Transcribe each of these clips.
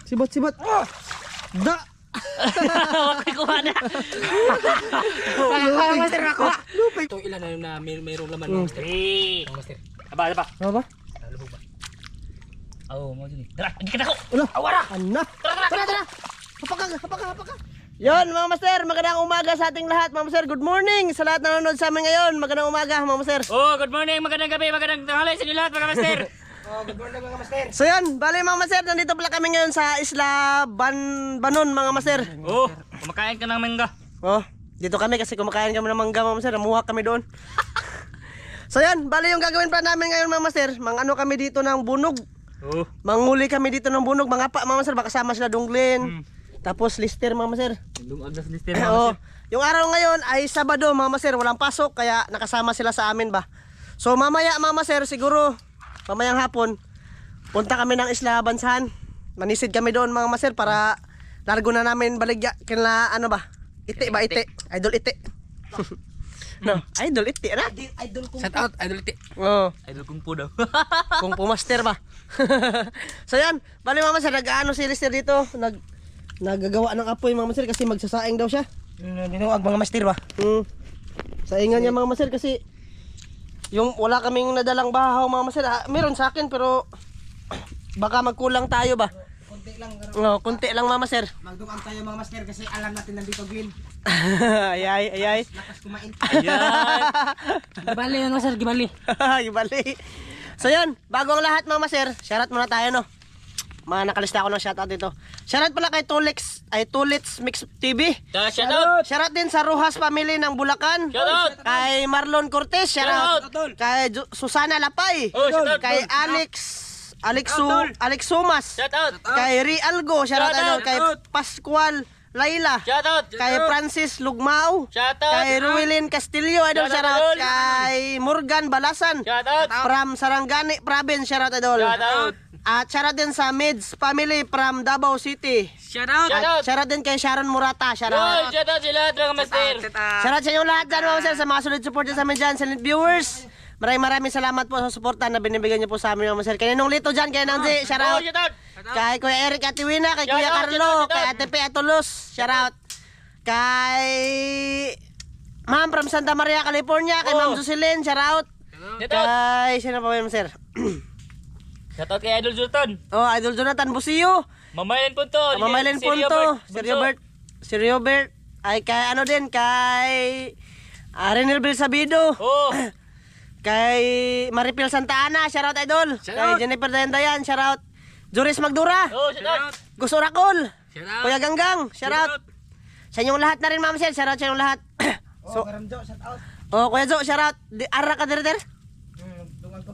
Sibot. Da. Wakay kuha na. Kaya master nakuha. Lupay. Ito ilan na mayroong laman mga master. Mga master. Aba. Ano ba? Lubog ba? Oo, mo dyan. Tara, hindi ka na ko. Ano? Awara! Anak. Tara. Hapaka. Yon mga master, magandang umaga sa ating lahat mga master. Good morning sa lahat na nanonood sa amin ngayon. Magandang umaga mga master. Oh, good morning, magandang gabi, magandang tanghali sa inyo lahat mga master. Oh, good morning mga master. So yan, bali mga master, nandito pala kami ngayon sa Isla Banon mga master. Oh, kumakain ka ng mangga. Oh, dito kami kasi kumakain kami ng mangga mga master. Namuha kami doon. So yan, bali yung gagawin pa namin ngayon mga master. Ano kami dito ng bunog. Oh. Manghuli kami dito ng bunog, mga pa mga master. Baka sama sila Dunglin. Tapos Lister mga master. Lumagdas ni Steve. Oo. Yung araw ngayon ay Sabado mga master, walang pasok kaya nakasama sila sa amin ba. So mamaya mga master, siguro mamayang hapon punta kami ng Isla Bansahan. Manisid kami doon mga master para largo na namin baligya kina ano ba? Iti ba iti? Idol iti. No, idol iti na. Idol kung shout out, idol iti. Oo. Idol kung po daw. Kung pumaster ba. So yan, bali mga master, nag-ano si Lister dito, naggagawa ng apoy mga master kasi magsasaing daw siya. Dinuag mga master ba? Saingan niya mga master kasi yung wala kaming nadalang bahaw mga master. Meron sa akin pero baka magkulang tayo ba? Konti lang. Konti lang mga master. Magdukan tayo mga master kasi alam natin nandito Gil. Ayay. Lakas kumain. Ayan. Gibali yan master, gibali. Ibali. So yan, bago ang lahat mga master, shoutout muna tayo no. Nakalista ako ng shoutout dito. Shoutout pala kay Tulits Mix TV. Shoutout. Shoutout din sa Rojas family ng Bulacan. Shoutout. Kay Marlon Cortez, shoutout. Kay Susana Lapay. Oh, shoutout. Kay Alex Sumas. Shoutout. Kay Rialgo, shoutout Shoutout. idol. Kay Pascual Laila. Shoutout. Kay Francis Lugmao. Shoutout. Kay Ruilin Castillo, idol, Shoutout, shoutout. idol. Kay Morgan Balasan. Shoutout. From Sarangani Province, shoutout idol. Shoutout. At shoutout din sa Mids family from Davao City. Shout out. Shoutout. Shoutout din kay Sharon Murata, Oh, shoutout. shoutout sila lahat mga master. Shoutout sa inyo lahat dyan mga sir, sa mga solid support dyan sa amin dyan, silent viewers. Maraming salamat po sa suporta na binibigyan niyo po sa amin mga sir. Kay Ninong Lito dyan, kay Nangzi, Oh, shoutout. shoutout. Kay Kuya Eric Atiwina, kay Kuya Shoutout, Carlo, shoutout, kay Ate P. Atulos, shoutout. Kay Ma'am from Santa Maria, California, kay Oh. Ma'am Jocelyn, shoutout. Shoutout. Kay sino pa ba yun sir? Shoutout kay Idol Sultan. Oh, Idol Jonathan Busio. Mamayan Punto. Mamaylin Punto, Sir Robert, ay kay ano din, kay Renilville Sabido, Oh. kay Maripil Santa Ana, shoutout idol. Shoutout. Kay Jennifer Dayandayan, shoutout. Joris Magdura, Oh, shoutout. Gus Orakol, Shout out. Kuya Ganggang, shoutout. Sa inyong lahat na rin Ma'am Sel, shoutout sa inyong lahat. So, Karamjo, shout out. Oh, Kuya Jo, shoutout. Ara ka dirter. Dungan ko.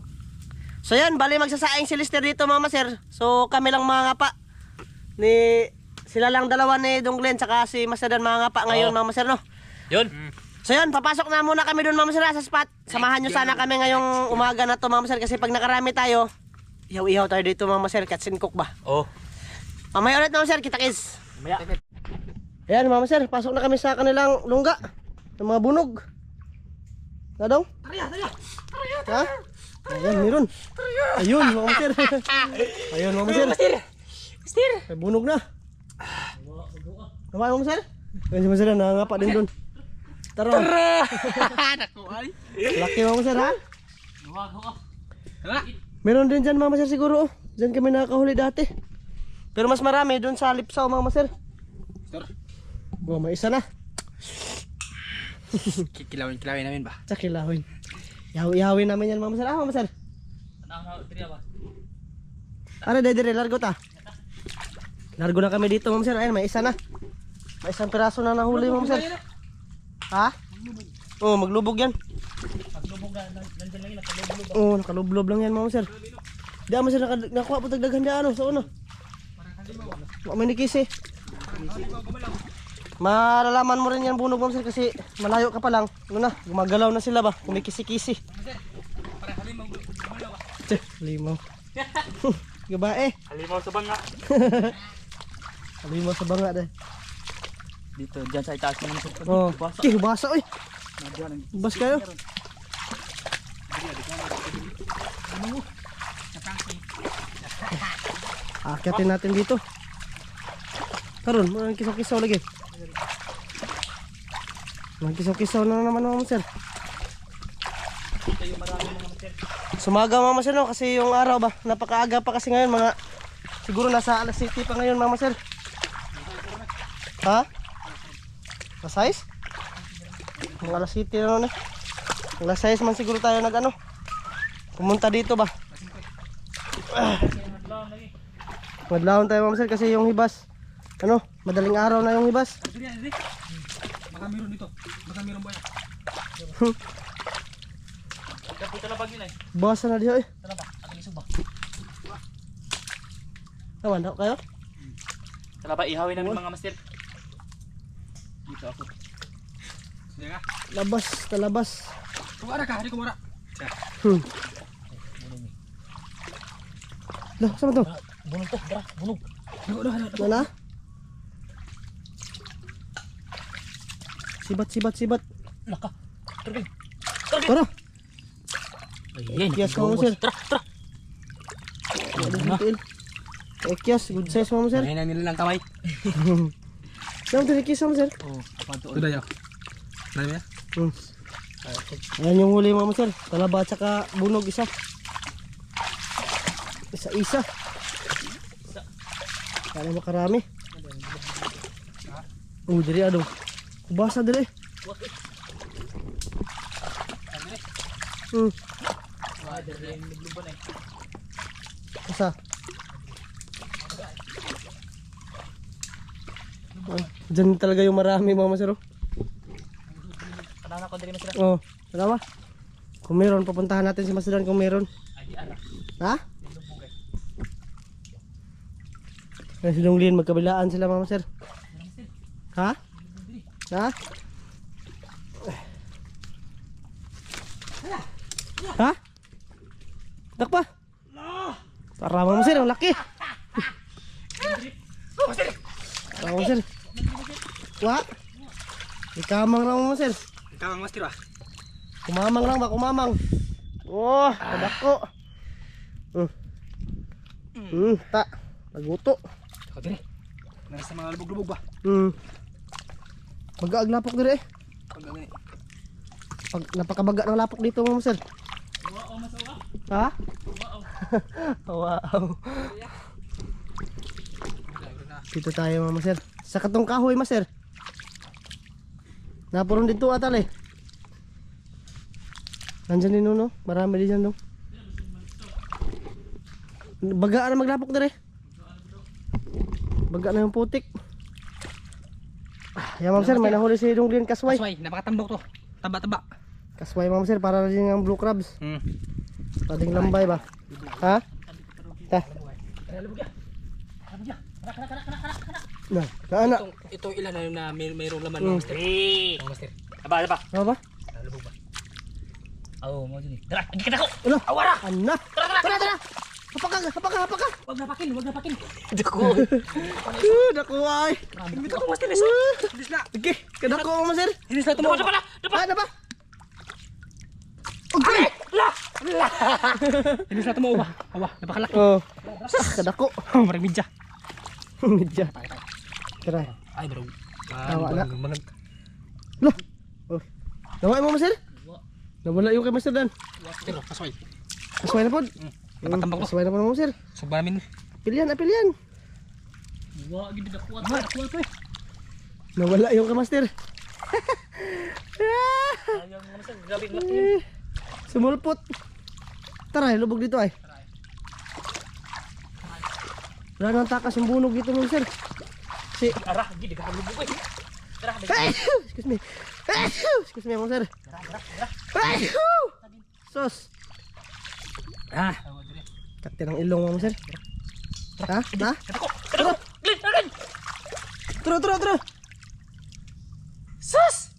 So yan, bali magsasaing si Lister dito Mama Sir. So kami lang mga ngapa. Sila lang dalawa ni Donglen saka si Masadan mga ngapa ngayon Mama Sir no. Yun. So yan, papasok na muna kami doon Mama Sir sa spot. Samahan nyo sana kami ngayong umaga na to Mama Sir kasi pag nakarami tayo, ihaw-ihaw tayo dito Mama Sir, katsin cook ba. Oh. Mamaya ulit Mama Sir, kita kids. Maya. Ayan Mama Sir, pasok na kami sa kanilang lungga ng mga bunog. Na dong? Tara. Ha? Ayan, meron. Ayun Mama Sir. Ayun Mama Sir. Master. May bunog na. Naman Mama Sir? Ayun si Mama Sir, nangangapa din doon. Tara. Naku ay. Laki Mama Sir ha? Tara. Meron din dyan Mama Sir siguro. Oh. Dyan kami nakakahuli dati. Pero mas marami doon sa Lipsaw Mama Sir. Oh, may isa na. Kilawin namin ba? Sa kilawin. Yahawin namin yan Mama Sir. Mama Sir. Ara, dire, largo ta. Largo na kami dito Mama Sir. Ayun, may isa na. May isang piraso na nahuli Mama Sir. Ha? Oo, maglubog yan. Oo, nakalublob lang yan Mama Sir. Di Mama Sir, nakuha po tagdagan di ano, sa uno. May nikisi. Malalaman mo rin yan bunog Mama Sir kasi malayo ka pa lang. Ano na, gumagalaw na sila ba? Kumikisi-kisi. Tse, limaw. Gabae. Halimaw sa banga. Limaw sa banga dahil. Dito, dyan sa itaas ng mga Oh, basa oy. Bas kayo. Akyatin natin dito. Karon, mga kisaw-kisaw lagi. Mga kisaw-kisaw na naman mga master. Ito yung marami mga master. Sumaga mga master no, kasi yung araw ba, napakaaga pa kasi ngayon mga, siguro nasa alas 7 pa ngayon mga master. Ha? Alas 6? Mga alas 7 na nun eh. Alas 6 man siguro tayo nag ano, pumunta dito ba. Madlawon tayo mga master kasi yung hibas, ano, madaling araw na yung hibas. Baka meron dito. Baka meron ba yan? Dapat talabag yun ay. Basa na diyo eh. Tara ba? Ating isog ba? Naman daw kayo? Talaba, ihawin namin mga master. Dito ako. Sige nga. Labas, talabas. Kumara ka, hindi kumara. Lah, sama to? Bunog to, tara, bunog. Nana? Sibat. Laka. Turbing. Tara. Ayan, Yes, mga master. Tara. Ekyas, good size mga master. Ayan ang nila ng kamay. Daw din ikis mga master. Oh, apa to? Ito dayo. Dali ba? Ayan yung huli mga master. Talaba at saka bunog isa. Isa. Kaya makarami. Oh, diri adong. Kubasa diri. Asa? Diyan talaga yung marami mga master. Kanana ko dali master. Oh, tara ba? Kung meron, papuntahan natin si Masdan kung meron. Ay, ara. Ha? Ay, si Donglin, magkabilaan sila mga master. Ha? Ha? Ha? Dakpa? Tara mga master, ang laki. Tara mga master. Wa? Ikamang lang mga master. Ikaw ang master ba? Kumamang lang ba, kumamang. Oh, kadako. Ta. Naguto. Ikaw dire. Nasa mga lubog-lubog ba? Baga ang lapok dire eh. Pag gawin eh. Pag napakabaga ng lapok dito mga master. Wow, masawa. Ha? Wow. Wow. Dito tayo mga master. Sa katong kahoy master. Napuron dito atal eh. Nandyan din no? Marami din dyan no? Baga na maglapok dire. Baga na yung putik. Yan mga master, may nahuli si Donglin kasway. Kasway, napakatambok to. Taba-taba. Kasway mga master, para rin ang blue crabs. Pading lambay ba? Ha? Ta. Na, kaana. Itong ilan na mayroong laman Mm. ng master. Eh. Ang master. Aba. Ano ba? Lubog ba? Oh, mo dili. Tara, hindi ka nako. Ano? Awara. Ana. Tara. Hapaka. Wag napakin. Dako. Dako ay. Dito ko master. Bilis na. Okay, kadako mga master. Bilis na tumo. Ano ba? Okay. Bilis na tumo ba? Awa, napakalaki. Oh. Kadako. Marang midya. Medya. Tara. Ay, bro. Tawa na. Loh. Oh. Naway mo master? Nawala yung kay Master Dan. Pero, kasway. Kasway na po. Napatambak ko. Kasway na po mga master. Sobrang namin. Apilyan. Wow, gid dako. Nawala yung kay Master. Ayun mga master, grabe ang laki yun. Sumulpot. Tara, lubog dito ay. Wala nang takas yung bunog dito mga master. Si Ara, gid ka lubog eh. Tara, Ay! Excuse me. Excuse me, mga sir. Ay! Sos. Ah. Kati ng ilong, mga sir. Ha? Ha? Tara. Glin. Turo. Sus!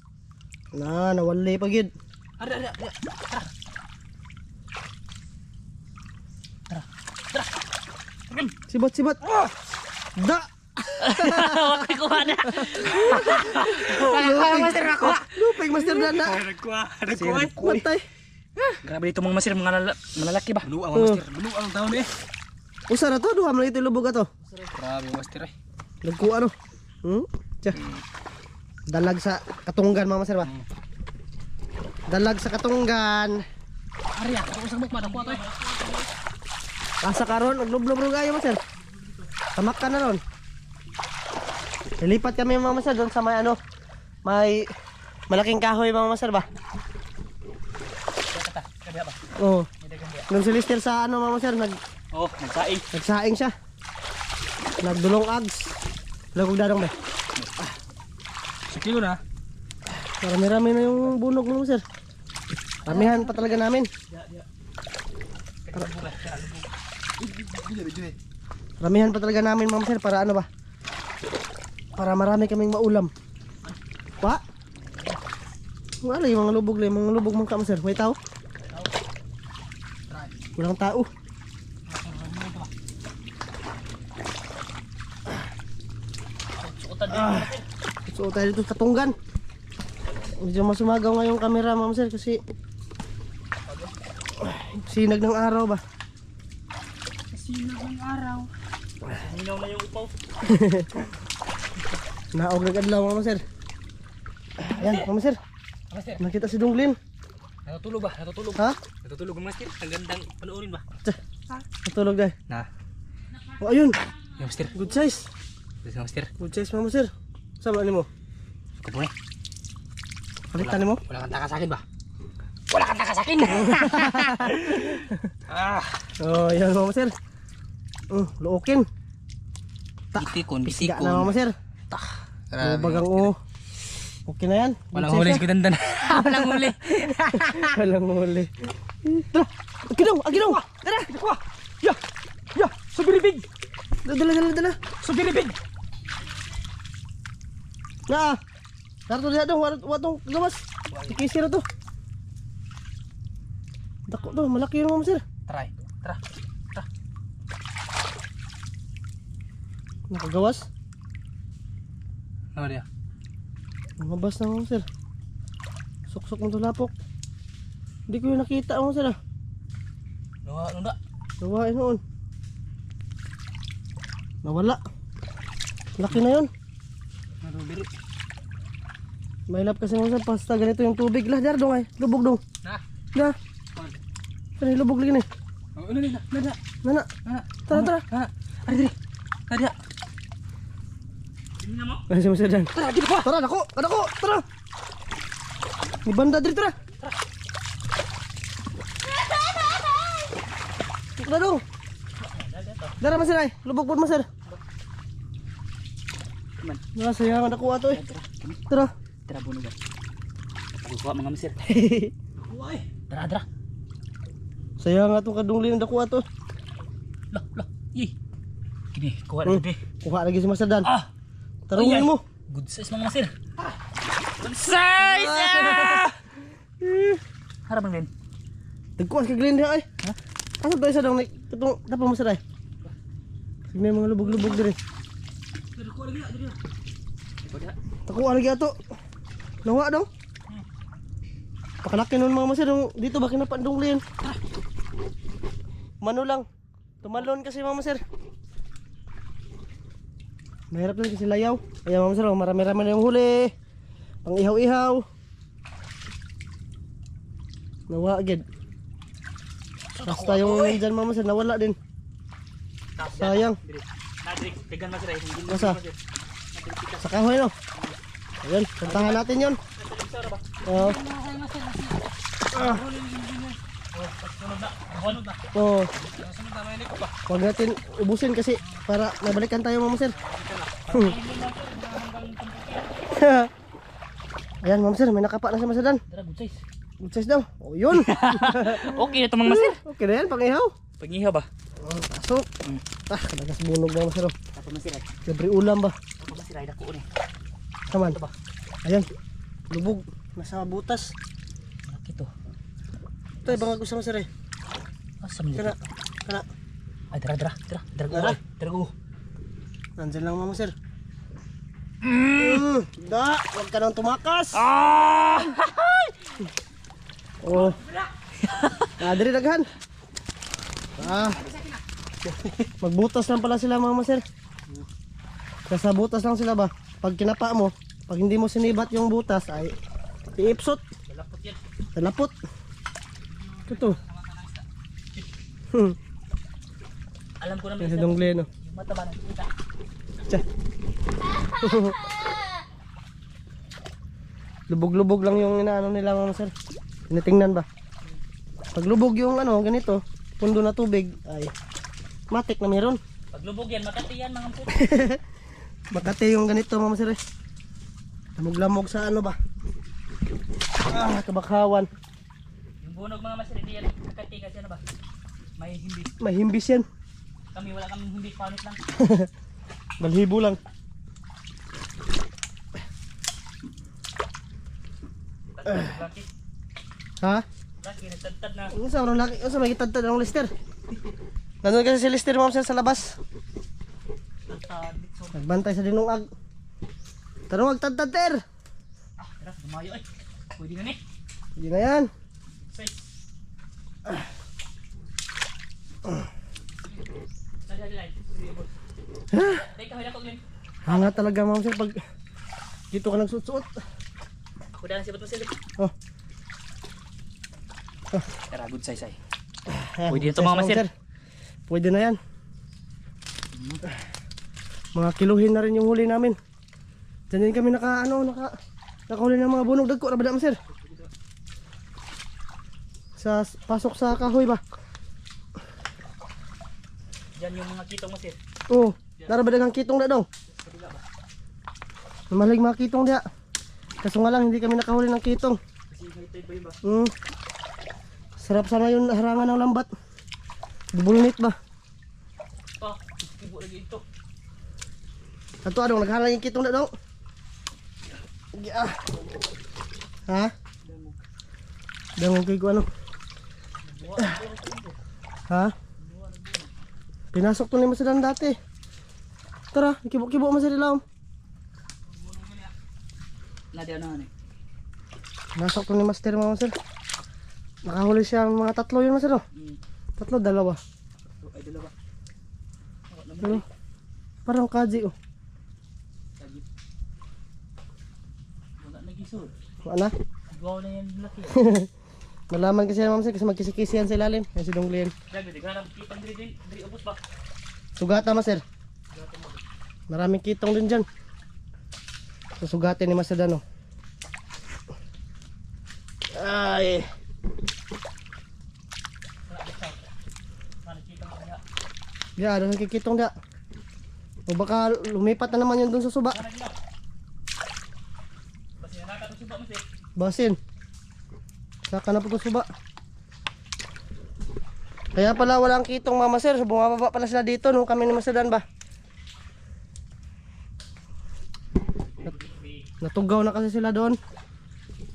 Nawali pa gid. Ara. Sibat. Da! Wakay ko na. Master ako. Lupig, Master Dan na. Nagkuha. Matay. Grabe dito mga master, mga malalaki ba? Luang master. Luang taon eh. Usa na to, duha man ito lubog ato. Grabe master eh. Nagku ano? Tiya. Dalag sa katunggan mga master ba? Dalag sa katunggan. Arya, ako sa bukma dako to eh. Asa karon, uglob-lob kayo master. Tamak ka na ron. Lilipat kami mga master doon sa may ano, may malaking kahoy mga master ba? Kata, kabiya ba? Oo. Nidagan dia. Nung si Lister sa ano mga master, Oh, nagsaing. nagsaing siya. Nagdulong ags. Lagog dadong ba? Sa kilo na. Marami-rami na yung bunog mga master. Ramihan pa talaga namin. Ramihan pa talaga namin mga master para ano ba? Para marami kaming maulam. Pa? Wala yung mga lubog lang, mga lubog mga master. May tao? Walang tao. Suotan din. So tayo dito katunggan. Medyo masumagaw nga yung camera mga master kasi sinag ng araw ba? Sinag ng araw. Minaw na yung upaw. Naog nag-adlaw mga master. Ayan mga master. Master, Nakita si Dunglin. natutulog ba? Natutulog. Ha? Natutulog ang master. Ang gandang panoorin ba? Natulog dahil. Na. Oh ayun. Yung master. Good size. Yung master. Good size mga master. Sama ni mo. Suka po eh. Palitan ni mo. Wala kang taka sa akin ba? Wala kang taka sa akin. Ah. Oh ayan mga master. Lookin. Bitikon, Siga na mga master. Grabe. Bagang okay na yan. Good Walang size huli na. si Kudandan. Walang huli. Walang huli. Tara. Aginong. Aginong. Tara. Ya. Ya. Subiribig. Dala. Subiribig. Na. Darto diha daw. Watong gawas. Ikisi na to. Dako to. Malaki yung mga master. Try. Tara. Nakagawas. Ano dia? Mabas na mga master. Suksok mo to lapok. Hindi ko yung nakita mga master ah. Nunda. Gawain noon. Nawala. Laki na yun. Narubiri. Mailap kasi mga master. Basta ganito yung tubig. Lah, dar dong ay. Lubog dong. Na. Na. Saan yung lubog lagi ni? Oh, ini na. Nana. Nana. Nana. Tara. Nana. Ari diri. Ada. Hindi na mo. Ay, si master dan. Tara, dito pa. Tara, dako. Tara. Ni banda diri, tara. Tara dong. Dara master ay. Lubog po master. Man. Nasayangan ako ato eh. Tara. Tara buno ba. Pagkuha mga master. Tara. Sayang atong kadungli ng dako ato. Lah. Ih. Gini, kuha Hmm. na be. Kuha lagi si Master Dan. Ah. Tarungin mo. Good size mga master. Good size. Harap man din. Dagkuan kay Glenn ay. Ha? Asa ba isa dong katong tapa mo sa day? Sige mga lubog-lubog diri. Takuha lagi ato. Nawa dong. Pakalaki nun mga master dong dito ba kinapandunglin. Mano lang. Tumalon kasi mga master. Mahirap lang kasi layaw. Kaya mga master, marami-rami na yung huli. Pang ihaw-ihaw. Nawa agad. Basta yung dyan mga master, nawala din. Sayang. Nadrik, tigan master ay. Hindi Masa? Sa kahoy no. Ayun, puntahan natin yun. Oo. Oo. Huwag natin ubusin kasi para nabalikan tayo mga master. Ayan mga master, may nakapa na si Master Dan. Tara, good size. Good size daw. O yun. Okay na to mga master. Okay na yan, pang-ihaw. Pangihaw ba? Pasok. Kadagas bunog mga master. Tapo master ay. Libre ulam ba? Tapo master ay dako ni. Taman. Ayan. Lubog. Nasa butas. Malaki to. Ito ibang gusto master eh. Asa man Kana. dito? Kana. Ay, tara. Tara. Go. Nandyan lang mga master. Da, huwag ka nang tumakas. Ah! Oh. Diri daghan. Magbutas lang pala sila mga master. Kasa butas lang sila ba? Pag kinapa mo, pag hindi mo sinibat yung butas ay iipsot. Malapot yan. Talapot. Ito. Alam ko naman Kasi isa. dong Gleno. Yung mataba ng kita. Tsa. Lubog-lubog lang yung inaano nila mga sir. Tinitingnan ba? Pag lubog yung ano, ganito, pundo na tubig, ay matik na meron. Pag lubog yan, Makati yan mga puto. Makati yung ganito mga sir. Lamog-lamog sa ano ba? Kabakawan. Yung bunog mga master, hindi yan Makati kasi ano ba? May himbis. May himbis yan. Kami wala kaming himbis, panit lang. Balhibo lang. Laki. Ha? Laki, nagtadtad na. Ano sa orang laki? Ano sa may kitad ng Lester? Nandun kasi si Lester mga sir sa labas. Tadtad, bitso. Nagbantay sa dinungag. Tarong agtad-tad ter. Ah, tara, dumayo ay. Pwede na ni. Hindi na yan. Say. Dali. Teka, hila ko Glenn. Hanga talaga mga sir pag dito ka nagsuot-suot. Ako dahil si Bato Sili. Oh. Tara, good say. Ayan, Pwede na to, size, mga master. Pwede na yan. Mga kiluhin na rin yung huli namin. Diyan din kami nakahuli ng mga bunog dagko na ba na, sir? Sa pasok sa kahoy ba? Yan yung mga kitong masir. Oo. Narabadag ang kitong na daw. Malig mga kitong diya. Kaso nga lang hindi kami nakahuli ng kitong. Kasi high-tide ba yun ba? Sarap sana yun harangan ng lambat. Dubulnit ba? Ah, ibo lagi ito. Ato adong naghalang yung kitong na daw. Ha? Dangog kay ko ano? Ha? Pinasok to ni Masadan dati. Tara, kibo-kibo mo sa dilaw. Nadi ano ni? Pinasok to ni Master mga sir. Nakahuli siya mga tatlo yun Master. Tatlo, dalawa. Ay dalawa. Ano? Parang kaji oh. Wala nagisod. Ano? Gawa na yan laki. Malaman kasi naman sir kasi magkisikisi yan sa ilalim. Yan si Donglien. Dagdag diganam kitang diri ubos ba? Sugata Master. Maraming kitong din dyan. Susugatin ni Master Dano. Ay. Mana kitang kaya. Ya, ada kikitong dia. O baka lumipat na naman yun dun sa suba. Mana gila? Basi nakakatusuba mo sir. Basin. Saka na po ko suba. Kaya pala walang kitong mama sir. So bumababa pala sila dito nung kami ni Master Dan ba. Natugaw na kasi sila doon.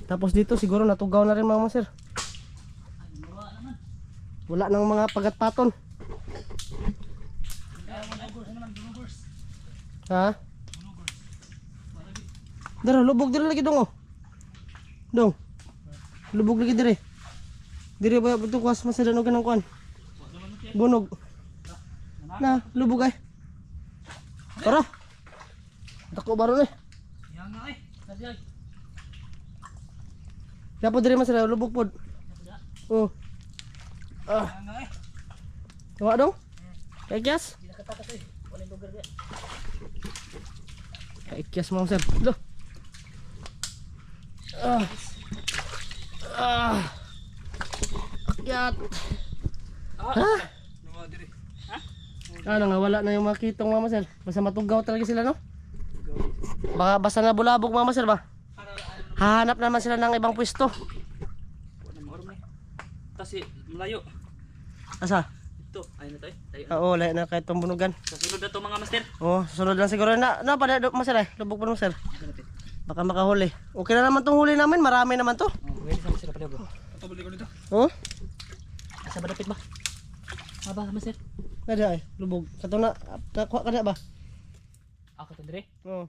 Tapos dito siguro natugaw na rin mama sir. Wala naman. Wala nang mga pagat-paton. Ha? Dara, lubog diri lagi dong oh. Dong. Lubog lagi diri. Diri ba betul kuas Master Dan og kanang kuan? Bunog. Na, lubog ay. Tara. Dako baro ni. Yang na ay. Nadi ay. Dapat diri Master lubog pod. Oh. Yang na ay. Tawa dong. Kay kias. Di nakatakas ay. Wala lugar dia. Kay kias mo Master. Loh. Akyat. Ha? Ano nga wala na yung mga kitong mama sir. Basta matugaw talaga sila no? Baka basta nabulabog mama sir ba? Hahanap naman sila ng ibang pwesto. Wala mo orom ni. Tas malayo. Asa? Ito, ay na tayo. Tayo. Oo, lahat na kahit pambunugan. Sa sulod na to mga master. Oo, susunod lang siguro na pada maser eh. Lubog pa sir. Baka makahuli. Okay na naman tong huli namin, marami naman to. Oh, pwede sa master pala bro. Ito balik ko dito. Oh? Asa ba dapit ba? Aba master. Nada ay, lubog. Kato na, nakuha ka na ba? Ako to dire. Oo.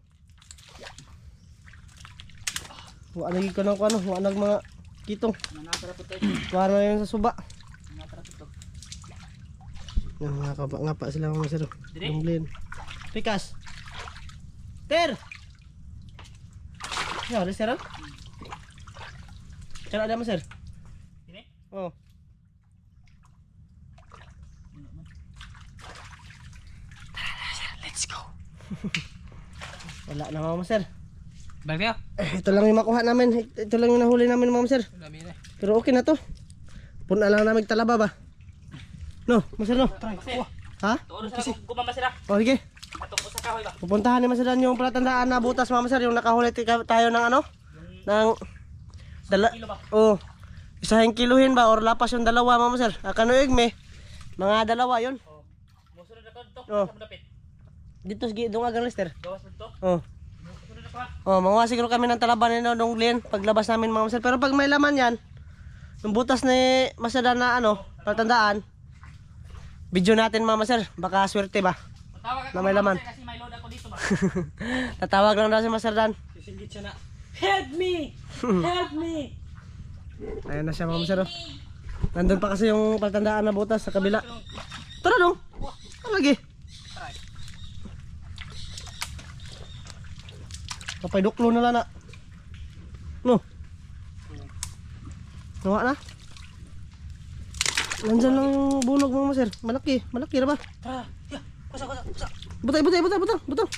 Wala lagi ko ng ano, wala nag mga kitong. Nanatara po tayo. Wala na yun sa suba. Nanatara po to. Nga pa sila mga sir. Dire? Dumblin. Pikas. Ter. Ya, sir. Kaya ada sir. Dire? Oh. Let's go. Wala na mga sir. Balik kayo. Ito lang yung makuha namin. Ito lang yung nahuli namin mga sir. Pero okay na to. Puna lang namin talaba ba? No, masir no. Masir. Ha? Tuon sa gumama sila. Oh, sige. Atong usa kahoy ba? Pupuntahan ni Masadan yung palatandaan na butas mga sir, yung nakahuli tayo ng ano? Ng Kilo ba? oh. Isahing kiluhin ba or lapas yung dalawa mga sir. Kanoig me. Mga dalawa yun. Oh. Musunod na to. Oh. Sa dapit. Dito sige dong agang lister. Gawas mo to. Oh. Musunod na pa. Oh, mga siguro kami ng talaban ni nung Glen paglabas namin mga sir. Pero pag may laman yan, yung butas ni Masadan na ano, palatandaan. Video natin mga sir, baka swerte ba? Tawag Na may laman. kasi may load ako dito ba? Tatawag lang daw si Masadan. Sisinggit siya na. Help me! Help me! Ayan na siya mga sir. Oh. Nandun pa kasi yung palatandaan na butas sa kabila. Tara dong. Ano lagi? Papayduklo na lang na. No. Nawa na. Nandyan lang yung bunog mga sir. Malaki. Malaki na ba? Tara. Ya. Kusa. Butang.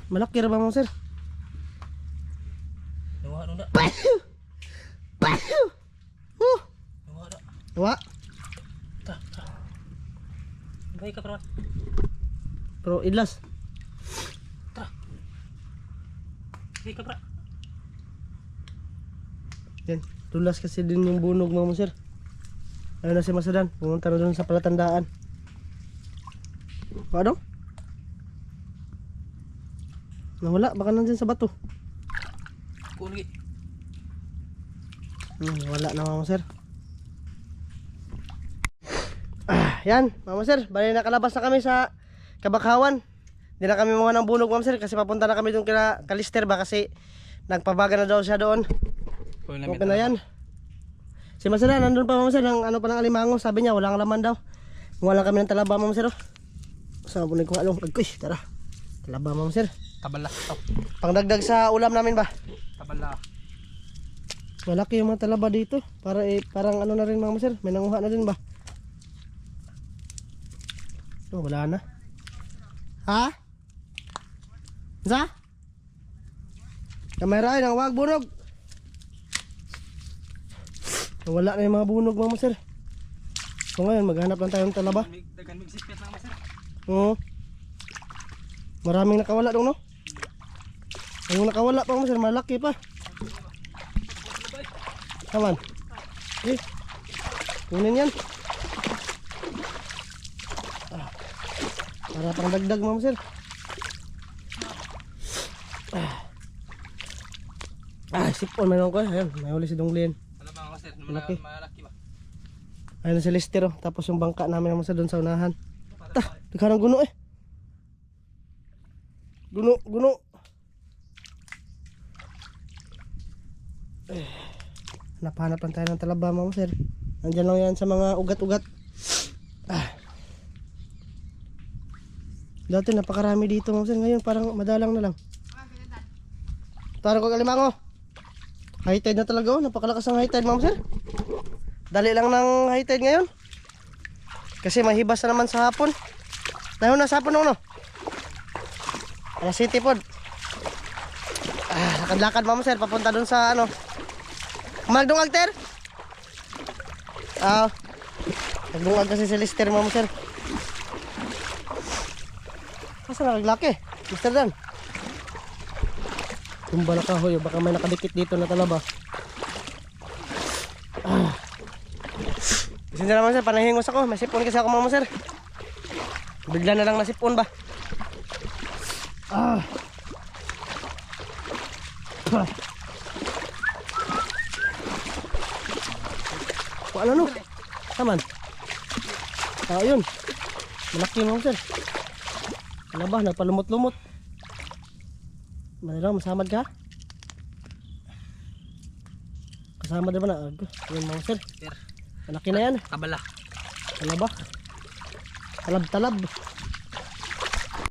Malaki na ba mga sir? Nawa na. Oh. Nawa na. Nawa. Tara. Baik ka pra. Pero idlas. Baik ka pra. Yan. Tulas kasi din yung bunog mga sir. Ayun na si Masadan. Pumunta na doon sa palatandaan. Ano? Nawala. Baka nandyan sa bato. Kulit. Wala na mga sir. Yan mga sir. Bali nakalabas na kami sa Kabakhawan. Hindi na kami mga ng bunog mga sir. Kasi papunta na kami doon kila Kalister ba. Kasi nagpabaga na daw siya doon. Okay na yan. Si Masadan nandun pa mga sir. Ng ano pa ng alimango. Sabi niya walang laman daw. Wala kami ng talaba mga sir. Saan po nagkuha lang. Agkoy tara. Talaba mga sir. Tabala. Pangdagdag sa ulam namin ba. Tabala. Malaki yung mga talaba dito. Parang ano na rin mga sir. May nanguha na din ba? Oh, wala na. Ha? Sa? Kamera ay nang wag bunog. Wala na yung mga bunog mga sir. So ngayon maghanap lang tayo ng talaba. Dagan migsipit lang masir. Oo. Maraming nakawala dong no? Yung nakawala pa mga sir, malaki pa. Kaman. Eh. Kunin yan. Para pang dagdag mga sir. Sipon meron ko. Ayun, may huli si Donglin. Wala ba masir? Malaki. Malaki ba? Ayun na si Lester oh. Tapos yung bangka namin naman sa doon sa unahan. Daghan ng guno eh. Guno. Hanap lang tayo ng talaba mga sir. Nandyan lang yan sa mga ugat-ugat. Dati napakarami dito mga sir. Ngayon parang madalang na lang. Parang ko kalimango. High tide na talaga oh. Napakalakas ng high tide mga sir. Dali lang ng high tide ngayon. Kasi mahibas na naman sa hapon. Dahil na sa hapon no. Alas City pod. Lakad-lakad mga sir. Papunta dun sa ano. Magdungag ter. Magdungag kasi si Lister mga sir. Asa na naglaki? Mr. Dan. Tumba na kahoy. Baka may nakadikit dito na talaba. Kasi naman sir, panahingos ako. May sipon kasi ako mga sir. Bigla na lang nasipon ba? Wala no. Taman. Yun. Malaki mga sir. Ano ba? Nagpalumot-lumot. Manilang, masamad ka? Kasama din ba na? Yun mga sir. Malaki na yan. Tabala. Ano ba? Talab-talab.